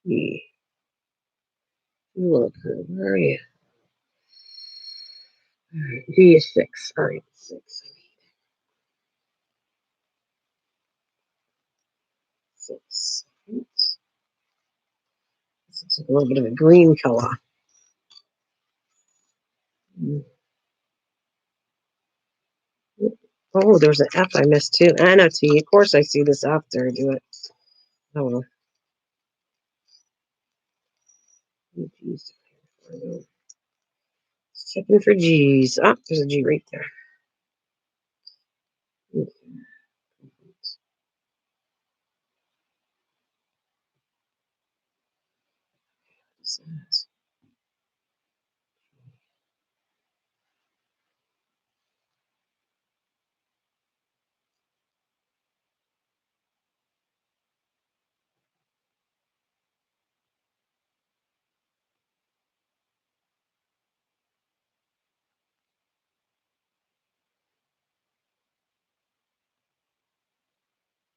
G. Look, where are you? All right, G is 6. All right, 6. 6. Oops. This looks like a little bit of a green color. Mm. Oh, there's an F I missed too. And a T. Of course, I see this after I do it. Oh well. Oh, geez. Checking for G's. Ah, there's a G right there.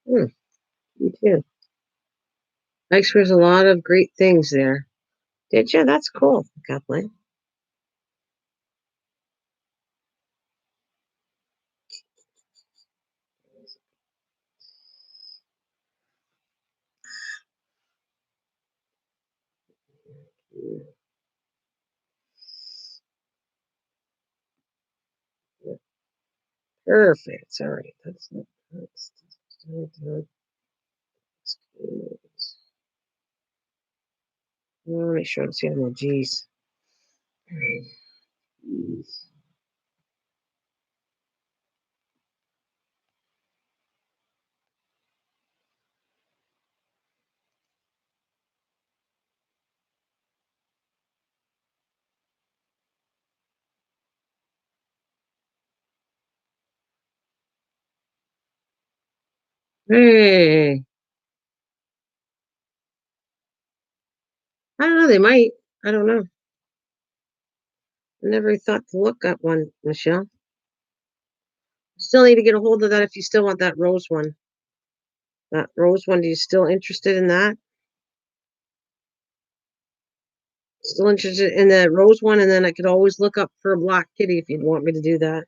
Hmm, me too. I experienced a lot of great things there. Did you? That's cool, Kathleen. Perfect. All right. That's good. I want to make sure I don't see any more G's. Hey, I don't know. They might. I don't know. I never thought to look at one, Michelle. Still need to get a hold of that if you still want that rose one. That rose one, are you still interested in that? Still interested in the rose one, and then I could always look up for a black kitty if you'd want me to do that.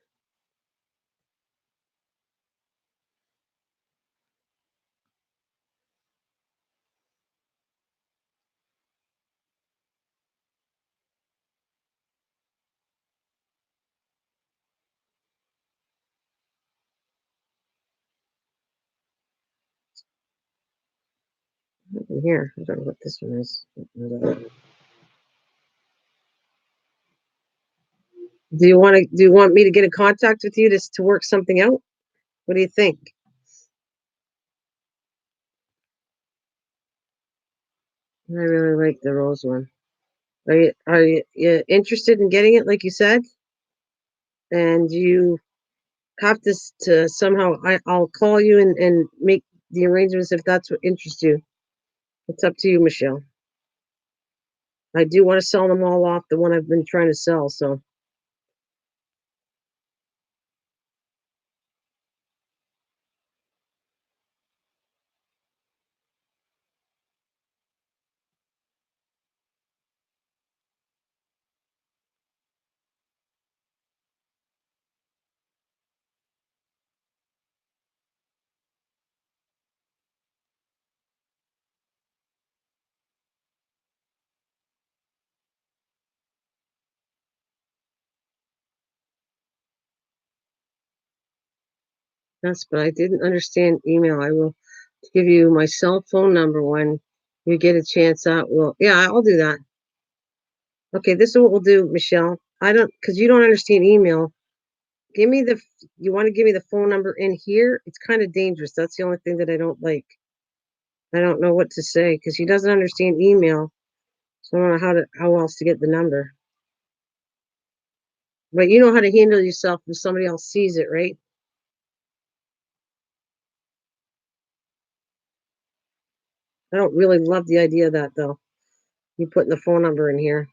Nothing here. I don't know what this one is. Do you want me to get in contact with you to work something out? What do you think? I really like the rose one. Are you interested in getting it, like you said? And you have to somehow. I'll call you and make the arrangements if that's what interests you. It's up to you, Michelle. I do want to sell them all off. The one I've been trying to sell. So yes, but I didn't understand email. I will give you my cell phone number when you get a chance. Out. Well, yeah, I'll do that. Okay, this is what we'll do, Michelle. I don't because you don't understand email. Give me the. You want to give me the phone number in here? It's kind of dangerous. That's the only thing that I don't like. I don't know what to say because he doesn't understand email. So I don't know how else to get the number. But you know how to handle yourself if somebody else sees it, right? I don't really love the idea of that though. You putting the phone number in here.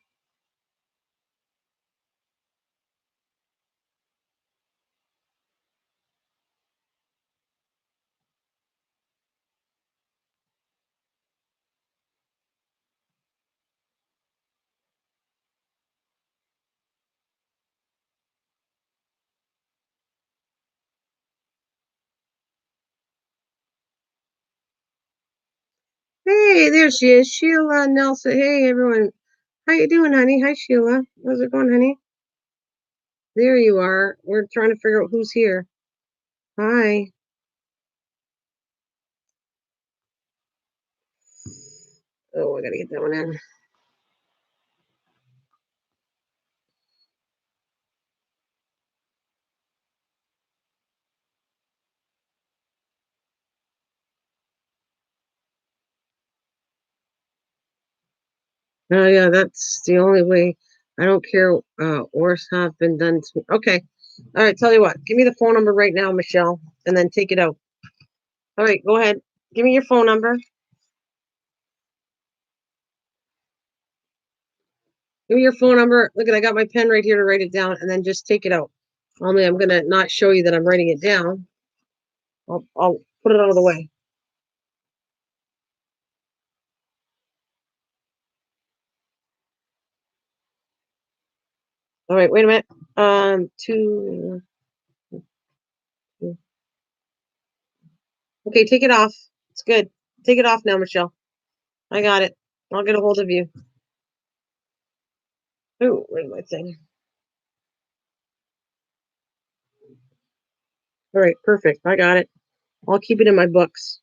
Hey, there she is, Sheila Nelson. Hey, everyone. How you doing, honey? Hi, Sheila. How's it going, honey? There you are. We're trying to figure out who's here. Hi. Oh, I gotta get that one in. Oh, yeah, that's the only way. I don't care. Worse have been done to me. Okay. All right. Tell you what. Give me the phone number right now, Michelle, and then take it out. All right. Go ahead. Give me your phone number. Give me your phone number. Look at, I got my pen right here to write it down, and then just take it out. Only I'm gonna not show you that I'm writing it down. I'll put it out of the way. All right. Wait a minute. Two. Okay. Take it off. It's good. Take it off now, Michelle. I got it. I'll get a hold of you. Oh, where's my thing? All right. Perfect. I got it. I'll keep it in my books.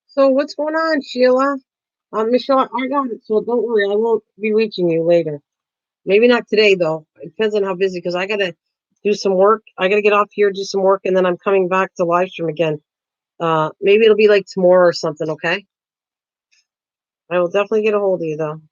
So what's going on, Sheila? Michelle, I got it. So don't worry. I won't be reaching you later. Maybe not today though. It depends on how busy because I gotta do some work. I gotta get off here, do some work, and then I'm coming back to live stream again. Maybe it'll be like tomorrow or something. Okay. I will definitely get a hold of you though.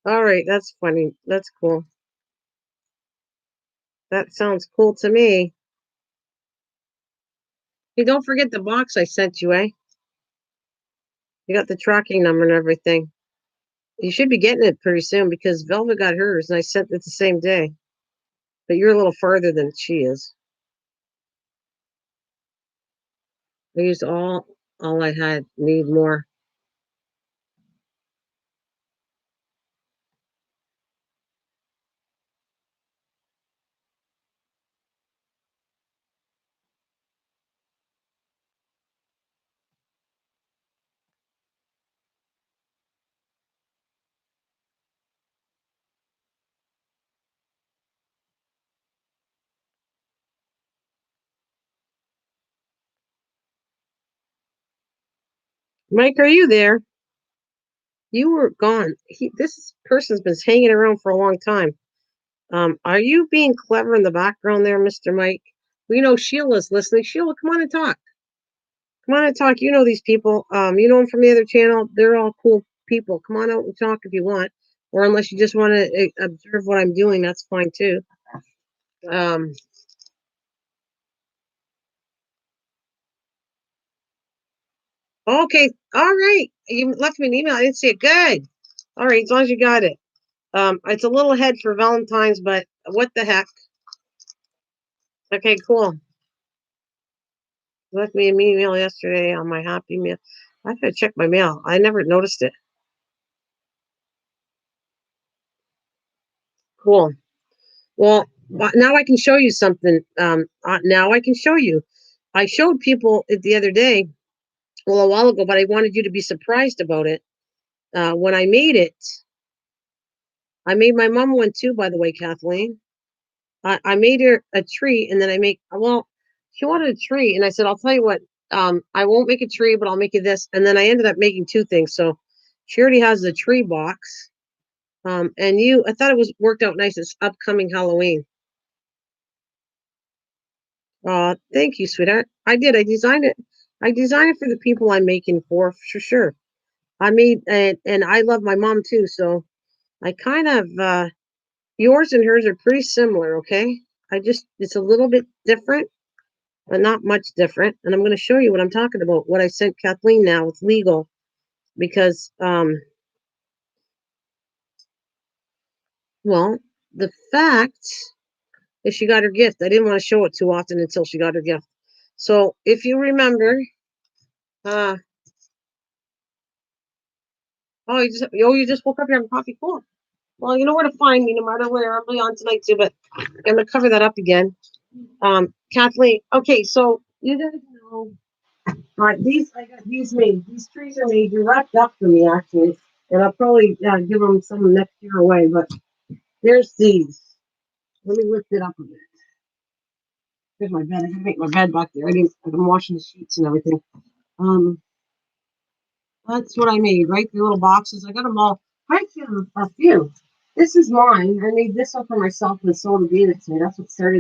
All right, that's funny. That's cool. That sounds cool to me. Hey, don't forget the box I sent you, eh? You got the tracking number and everything. You should be getting it pretty soon because Velvet got hers and I sent it the same day. But you're a little farther than she is. I used all I had. Need more. Mike, are you there? You were gone. This person's been hanging around for a long time. Are you being clever in the background there, Mr. Mike? We know Sheila's listening. Sheila, come on and talk. Come on and talk. You know these people. You know them from the other channel. They're all cool people. Come on out and talk if you want, or unless you just want to observe what I'm doing, that's fine too. Um, okay, all right. You left me an email. I didn't see it. Good. All right, as long as you got it. It's a little ahead for Valentine's, but what the heck? Okay, cool. Left me an email yesterday on my happy mail. I gotta check my mail. I never noticed it. Cool. Well, now I can show you something. Now I can show you. I showed people it the other day, well, a while ago, but I wanted you to be surprised about it. When I made it, I made my mom one too, by the way, Kathleen. I made her a tree, and then well, she wanted a tree, and I said, I'll tell you what, I won't make a tree, but I'll make you this. And then I ended up making two things. So she already has the tree box. And I thought it was worked out nice. It's upcoming Halloween. Thank you, sweetheart. I did. I designed it. I designed it for the people I'm making for sure. I made and I love my mom too, so I kind of yours and hers are pretty similar, okay? It's a little bit different, but not much different. And I'm going to show you what I'm talking about. What I sent Kathleen now with legal because well, the fact is she got her gift. I didn't want to show it too often until she got her gift. So if you remember, uh you just woke up here having coffee. Cool. Well, you know where to find me no matter where. I'll be on tonight too, but I'm gonna cover that up again. Kathleen. Okay, so you guys know. All right, I got these made. These trees are made. They're wrapped up for me actually, and I'll probably give them some next year away. But there's these. Let me lift it up a bit. Here's my bed. I gotta make my bed back there. I'm washing the sheets and everything. Um, that's what I made. Right, the little boxes. I got them all. I have a few. This is mine. I made this one for myself and sold it to me. That's what started